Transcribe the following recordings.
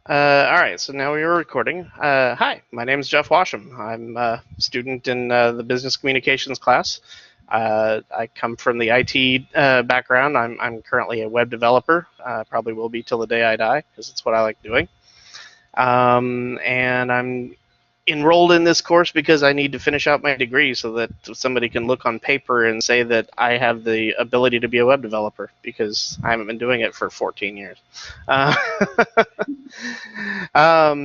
All right, so now we are recording. Hi, my name is Jeff Washam. I'm a student in the business communications class. I come from the IT background. I'm currently a web developer. Probably will be till the day I die because it's what I like doing. And I'm enrolled in this course because I need to finish out my degree so that somebody can look on paper and say that I have the ability to be a web developer because I haven't been doing it for 14 years. Uh,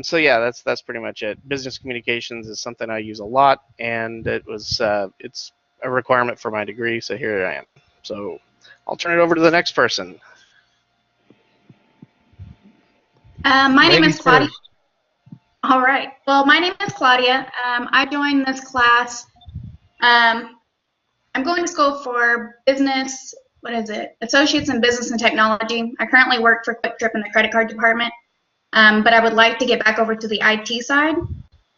so yeah, that's pretty much it. Business communications is something I use a lot, and it's a requirement for my degree. So here I am. So I'll turn it over to the next person. My name is Ladies Claudia. first. All right. Well, my name is Claudia. I joined this class. I'm going to school for business. What is it? Associates in Business and Technology. I currently work for Quick Trip in the credit card department, but I would like to get back over to the IT side.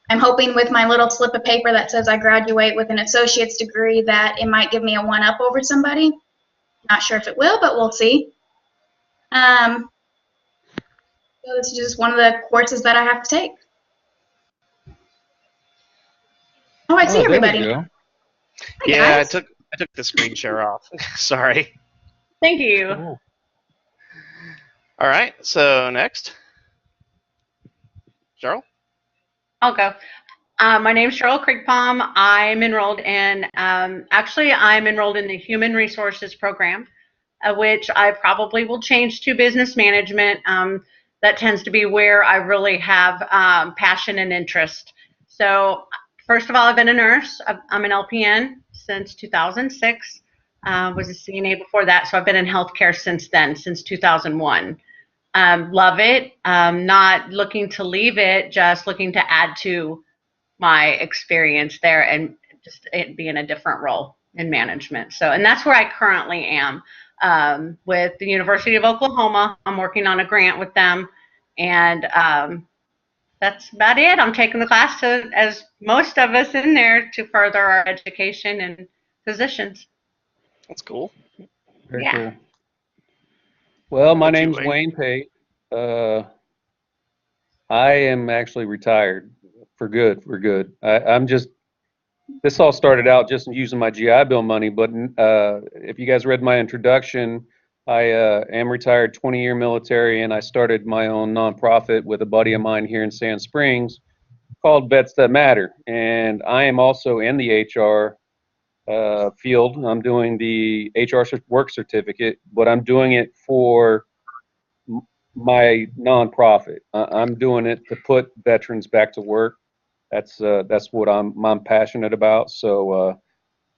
I'm hoping with my little slip of paper that says I graduate with an associate's degree that it might give me a one-up over somebody. Not sure if it will, but we'll see. So this is just one of the courses that I have to take. Oh, I see Oh, there we everybody. go. Hi, Yeah, guys. I took the screen share off. Sorry. Thank you. Cool. All right. So next, Cheryl. I'll go. My name is Cheryl Kriegpalm. I'm enrolled in, actually, I'm enrolled in the Human Resources program, which I probably will change to business management. That tends to be where I really have passion and interest. So, first of all, I've been a nurse. I'm an LPN since 2006. Was a CNA before that, so I've been in healthcare since then, since 2001. Love it. Not looking to leave it, just looking to add to my experience there and just it being a different role in management. So, and that's where I currently am with the University of Oklahoma. I'm working on a grant with them, and that's about it. I'm taking the class to, as most of us in there, to further our education and positions. That's cool. Very Yeah. cool. Well, my What you, name's Wayne? Wayne Pate. I am actually retired for good. For good. I'm just. This all started out just using my GI Bill money, but if you guys read my introduction, I am retired 20-year military, and I started my own nonprofit with a buddy of mine here in Sand Springs called Vets That Matter, and I am also in the HR field. I'm doing the HR work certificate, but I'm doing it for my nonprofit. I'm doing it to put veterans back to work. That's what I'm passionate about. So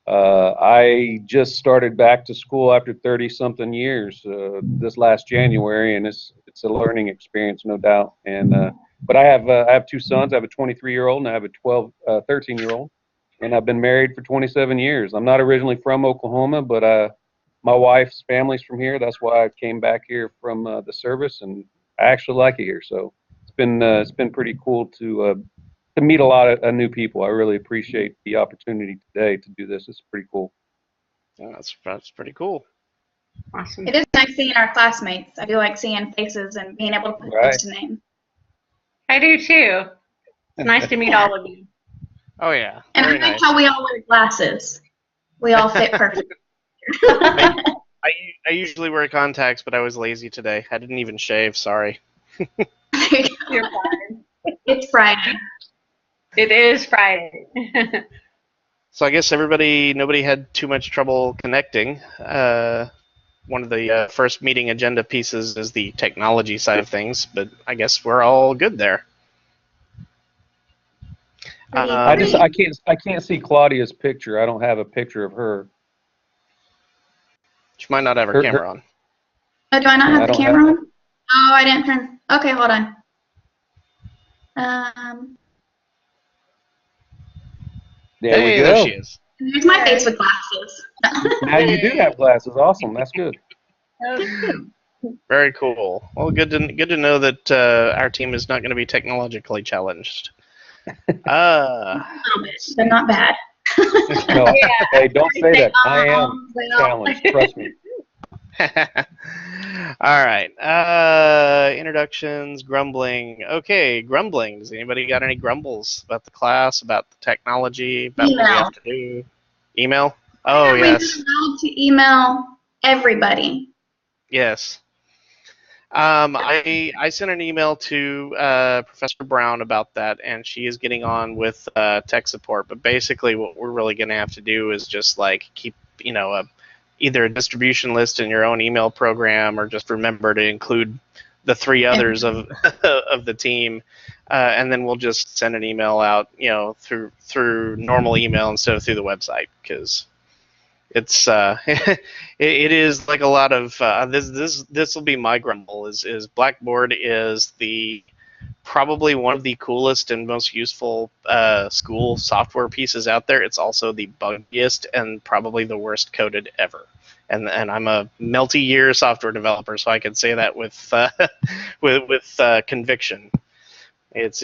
I just started back to school after 30-something years this last January, and it's a learning experience, no doubt. And but I have two sons. I have a 23-year-old and I have a 13-year-old, and I've been married for 27 years. I'm not originally from Oklahoma, but my wife's family's from here. That's why I came back here from the service, and I actually like it here. So it's been pretty cool to meet a lot of new people. I really appreciate the opportunity today to do this. It's pretty cool. Yeah, that's pretty cool. Awesome. It is nice seeing our classmates. I do like seeing faces and being able to put Right. face to name. I do too. It's nice to meet all of you. Oh yeah, And I very like nice. how we all wear glasses. We all fit perfect. I usually wear contacts, but I was lazy today. I didn't even shave. Sorry. You're fine. It's Friday. It is Friday. So I guess nobody had too much trouble connecting. One of the first meeting agenda pieces is the technology side of things, but I guess we're all good there. I can't see Claudia's picture. I don't have a picture of her. She might not have her camera on. Oh, do I not I have the don't camera have- on? Oh, I didn't turn. Okay, hold on. There we Hey, go. there she is. Here's my face with glasses. Now you do have glasses. Awesome. That's good. Very cool. Well, good to know that our team is not going to be technologically challenged. A little bit, but not bad. No, hey, don't say that. I am challenged. Trust me. All right. introductions, grumbling. Okay, grumbling. Does anybody got any grumbles about the class, about the technology, about what we Email. have to do? Email? Why Oh, have we been yes. allowed to email everybody? Yes. I sent an email to Professor Brown about that, and she is getting on with tech support. But basically, what we're really going to have to do is just like keep, either a distribution list in your own email program, or just remember to include the three others of of the team, and then we'll just send an email out, through normal email instead of through the website, because it's it is like a lot of this will be my grumble is Blackboard is the probably one of the coolest and most useful school software pieces out there. It's also the buggiest and probably the worst coded ever. And I'm a multi-year software developer, so I can say that with with conviction. It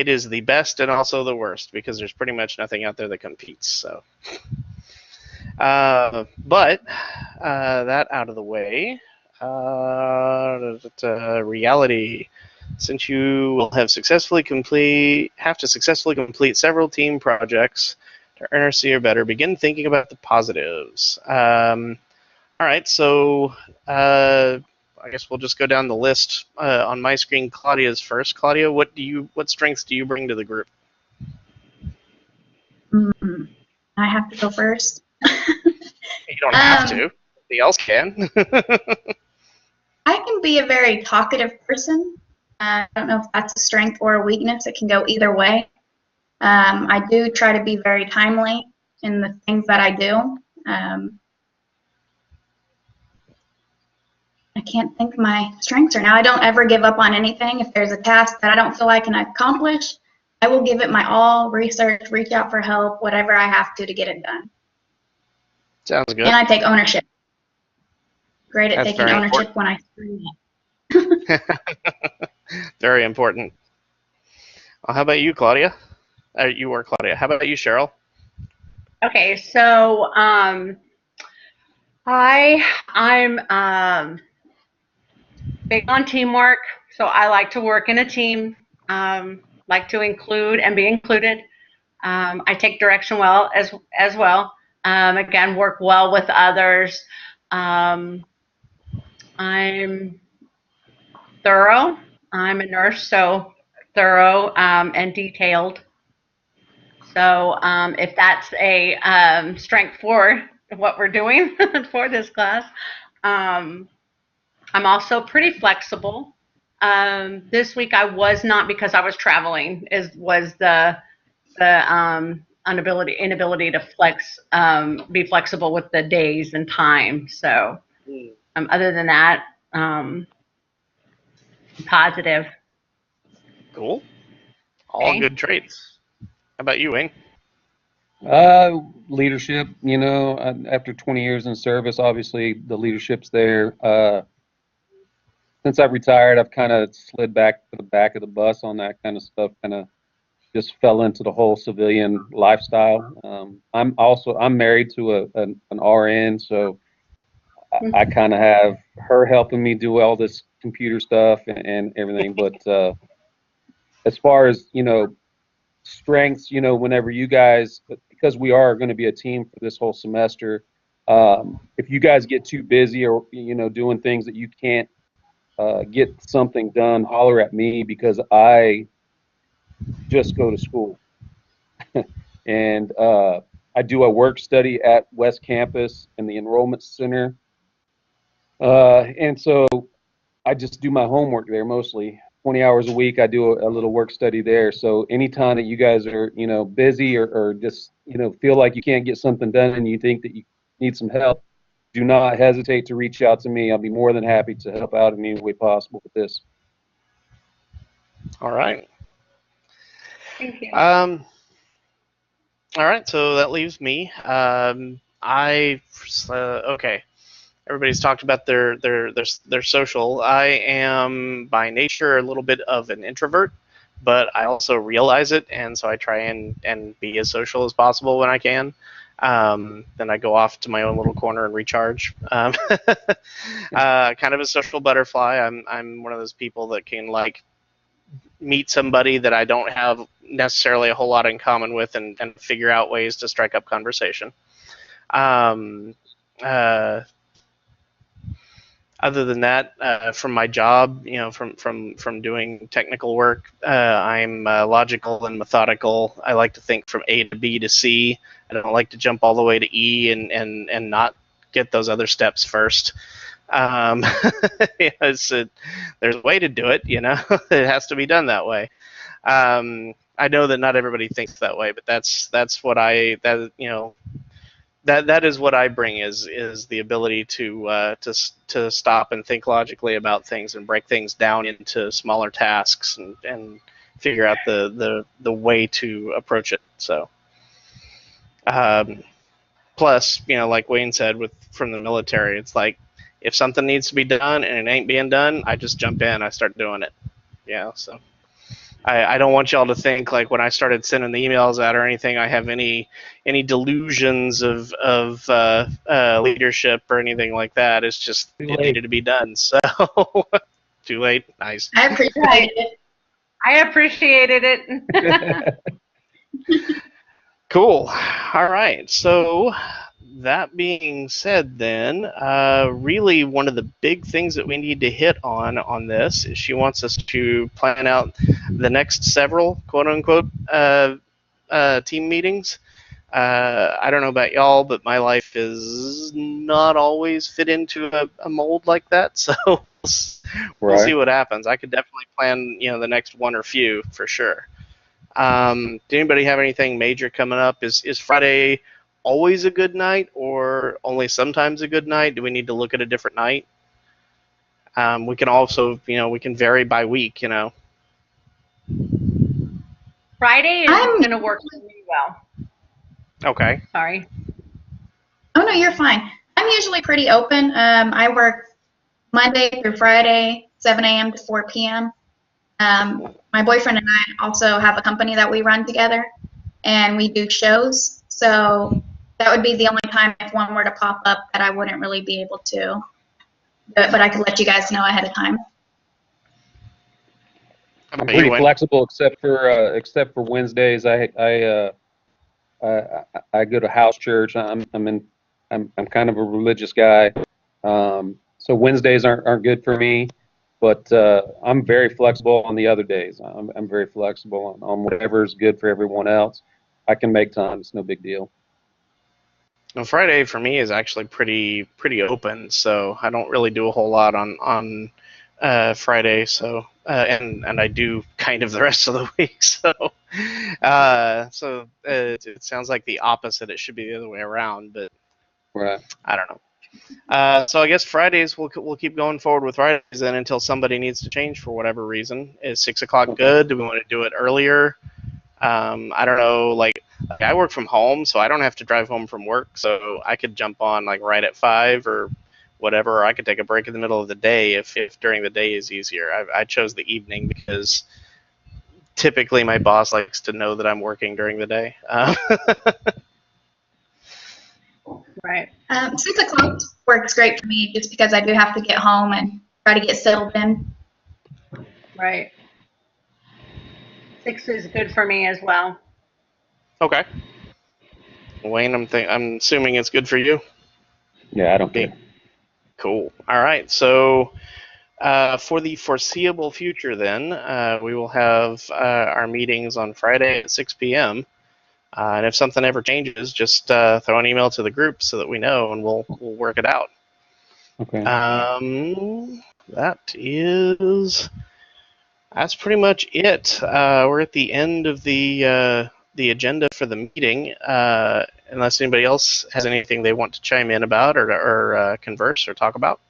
is the best and also the worst, because there's pretty much nothing out there that competes. So, but that out of the way, reality. Since you will have to successfully complete several team projects to earn a C or better, begin thinking about the positives. All right, so I guess we'll just go down the list. On my screen, Claudia's first. Claudia, what strengths do you bring to the group? I have to go first. You don't have to. Somebody else can. I can be a very talkative person. I don't know if that's a strength or a weakness. It can go either way. I do try to be very timely in the things that I do. I can't think of my strengths right now. I don't ever give up on anything. If there's a task that I don't feel I can accomplish, I will give it my all, research, reach out for help, whatever I have to get it done. Sounds good. And I take ownership. Great at That's taking very ownership when I screw up. Very important. Well, how about you, Claudia? You were Claudia. How about you, Cheryl? Okay, so I'm big on teamwork, so I like to work in a team. Like to include and be included. I take direction well as well. Again, work well with others. I'm thorough. I'm a nurse, so thorough and detailed. So if that's a strength for what we're doing for this class, I'm also pretty flexible. This week I was not, because I was traveling. Was the inability to be flexible with the days and time. So other than that, positive. Cool. All good traits. How about you, Wayne? Leadership, after 20 years in service, obviously the leadership's there. Since I've retired, I've kind of slid back to the back of the bus on that kind of stuff, kind of just fell into the whole civilian lifestyle. I'm married to an RN, so I kind of have her helping me do all this computer stuff and everything. But as far as, strengths, whenever you guys, because we are going to be a team for this whole semester, if you guys get too busy or, doing things that you can't get something done, holler at me, because I just go to school. And I do a work study at West Campus in the Enrollment Center. And so I just do my homework there mostly. 20 hours a week, I do a little work study there. So anytime that you guys are, busy or just, feel like you can't get something done and you think that you need some help, do not hesitate to reach out to me. I'll be more than happy to help out in any way possible with this. All right. Thank you. All right, so that leaves me. Okay. Everybody's talked about their social. I am by nature a little bit of an introvert, but I also realize it, and so I try and be as social as possible when I can. Then I go off to my own little corner and recharge. Kind of a social butterfly. I'm one of those people that can like meet somebody that I don't have necessarily a whole lot in common with, and figure out ways to strike up conversation. Um, uh, Other than that, from my job, from doing technical work, I'm logical and methodical. I like to think from A to B to C. I don't like to jump all the way to E and not get those other steps first. There's a way to do it, it has to be done that way. I know that not everybody thinks that way, but that's what that is what I bring is the ability to stop and think logically about things and break things down into smaller tasks and figure out the way to approach it. So, plus, like Wayne said, from the military, it's like if something needs to be done and it ain't being done, I just jump in, I start doing it. So. I don't want y'all to think like when I started sending the emails out or anything, I have any delusions of leadership or anything like that. It's just it needed to be done. So too late. Nice. I appreciate it. I appreciated it. Cool. All right. So that being said, then, really one of the big things that we need to hit on this is she wants us to plan out the next several quote-unquote team meetings. I don't know about y'all, but my life is not always fit into a mold like that, so we'll see what happens. I could definitely plan, the next one or few for sure. Do anybody have anything major coming up? Is Friday always a good night or only sometimes a good night? Do we need to look at a different night? We can also, we can vary by week, Friday is going to work really well. Okay. Sorry. Oh, no, you're fine. I'm usually pretty open. I work Monday through Friday, 7 a.m. to 4 p.m. My boyfriend and I also have a company that we run together, and we do shows. So that would be the only time if one were to pop up that I wouldn't really be able to do it, but I could let you guys know ahead of time. I'm pretty flexible except for Wednesdays. I go to house church. I'm kind of a religious guy, so Wednesdays aren't good for me. But I'm very flexible on the other days. I'm very flexible on whatever is good for everyone else. I can make time. It's no big deal. Well, Friday for me is actually pretty open, so I don't really do a whole lot on Friday. So and I do kind of the rest of the week. So it sounds like the opposite. It should be the other way around, but I don't know. So I guess Fridays we'll keep going forward with Fridays then until somebody needs to change for whatever reason. Is 6 o'clock good? Do we want to do it earlier? I don't know. Like I work from home, so I don't have to drive home from work. So I could jump on like right at 5 or whatever. Or I could take a break in the middle of the day if during the day is easier. I chose the evening because typically my boss likes to know that I'm working during the day. Right. 6 o'clock works great for me just because I do have to get home and try to get settled in. Right. 6 is good for me as well. Okay. Wayne, I'm assuming it's good for you? Yeah, I don't care. Cool. All right. So for the foreseeable future then, we will have our meetings on Friday at 6 p.m. And if something ever changes, just throw an email to the group so that we know, and we'll work it out. Okay. That's pretty much it. We're at the end of the agenda for the meeting. Unless anybody else has anything they want to chime in about or converse or talk about.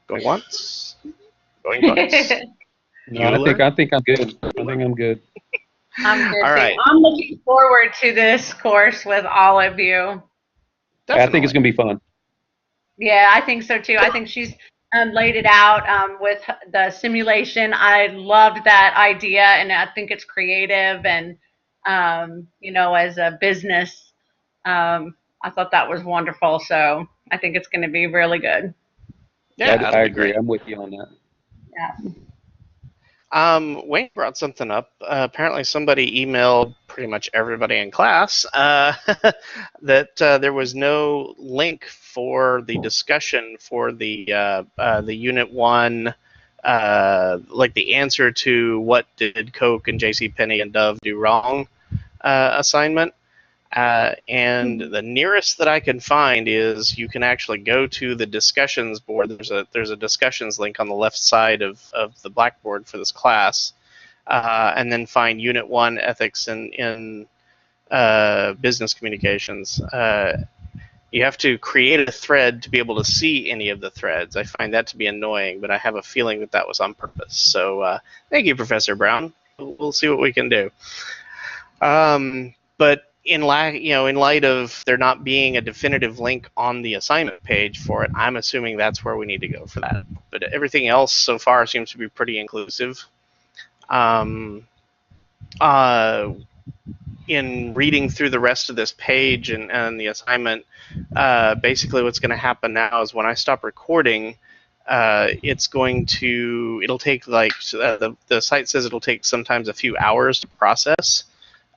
Going once. Going twice. No, I think I'm good. I think I'm good. I'm good. All right. I'm looking forward to this course with all of you. Definitely. I think it's going to be fun. Yeah, I think so too. I think she's laid it out with the simulation. I loved that idea, and I think it's creative, and as a business. I thought that was wonderful. So I think it's going to be really good. Yeah, I that'll be agree. great. I'm with you on that. Yeah. Wayne brought something up. Apparently, somebody emailed pretty much everybody in class that there was no link for the discussion for the Unit 1, like the answer to what did Coke and JCPenney and Dove do wrong assignment. And the nearest that I can find is you can actually go to the discussions board. There's a discussions link on the left side of the Blackboard for this class, and then find Unit 1 Ethics in Business Communications. You have to create a thread to be able to see any of the threads. I find that to be annoying, but I have a feeling that that was on purpose. So thank you, Professor Brown. We'll see what we can do. But in light of there not being a definitive link on the assignment page for it, I'm assuming that's where we need to go for that. But everything else so far seems to be pretty inclusive. In reading through the rest of this page and the assignment, basically what's going to happen now is when I stop recording, it'll take the site says it'll take sometimes a few hours to process.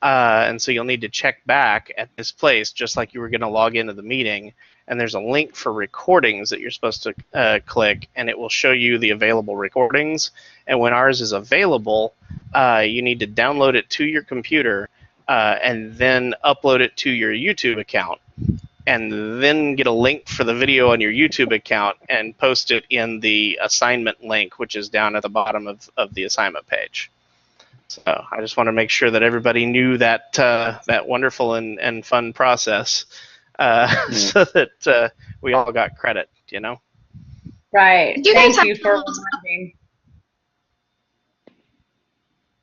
And so you'll need to check back at this place just like you were going to log into the meeting, and there's a link for recordings that you're supposed to click, and it will show you the available recordings. And when ours is available, you need to download it to your computer and then upload it to your YouTube account, and then get a link for the video on your YouTube account and post it in the assignment link, which is down at the bottom of the assignment page. So I just want to make sure that everybody knew that that wonderful and fun process, so that we all got credit, Right. Did you guys Thank you have for troubles- reminding.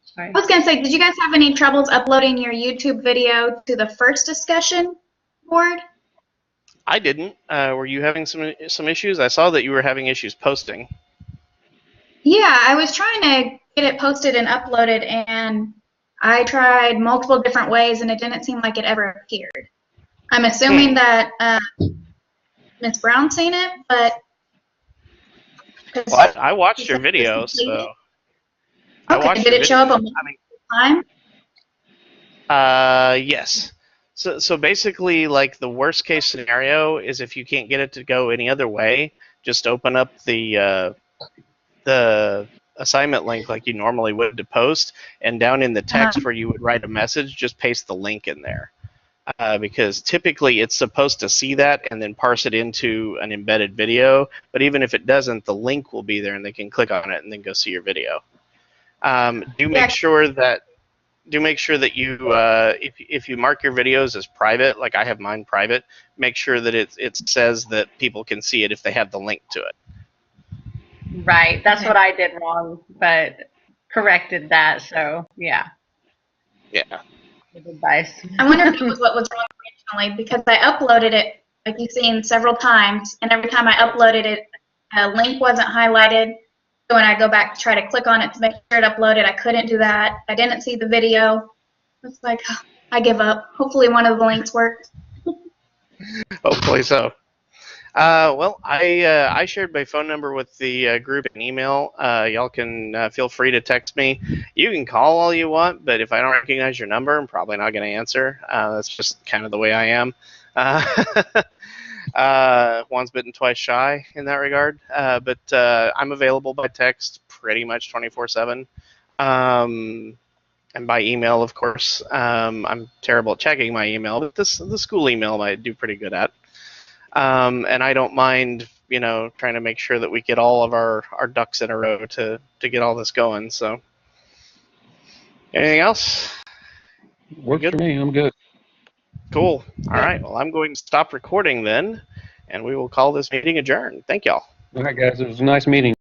Sorry. I was going to say, did you guys have any troubles uploading your YouTube video to the first discussion board? I didn't. Were you having some issues? I saw that you were having issues posting. Yeah, I was trying to get it posted and uploaded, and I tried multiple different ways, and it didn't seem like it ever appeared. I'm assuming that Ms. Brown's seen it, but... Well, I watched your video, so... Okay, did it show up on time? Yes. So basically, like, the worst case scenario is if you can't get it to go any other way, just open up the assignment link like you normally would to post, and down in the text where you would write a message, just paste the link in there. Because typically it's supposed to see that and then parse it into an embedded video, but even if it doesn't, the link will be there and they can click on it and then go see your video. Do make sure that you, if you mark your videos as private, like I have mine private, make sure that it says that people can see it if they have the link to it. Right. That's what I did wrong, but corrected that. So, yeah. Yeah. Good advice. I wonder if it was what was wrong originally, because I uploaded it, like you've seen, several times, and every time I uploaded it, a link wasn't highlighted. So when I go back to try to click on it to make sure it uploaded, I couldn't do that. I didn't see the video. It's like, I give up. Hopefully one of the links worked. Hopefully so. Well, I shared my phone number with the group and email. Y'all can feel free to text me. You can call all you want, but if I don't recognize your number, I'm probably not going to answer. That's just kind of the way I am. Once bitten, twice shy in that regard. But I'm available by text pretty much 24/7. And by email, of course. I'm terrible at checking my email, but the school email I do pretty good at. And I don't mind, trying to make sure that we get all of our ducks in a row to get all this going. So, anything else? Works for me. I'm good. Cool. All right. Well, I'm going to stop recording then, and we will call this meeting adjourned. Thank y'all. All right, guys. It was a nice meeting.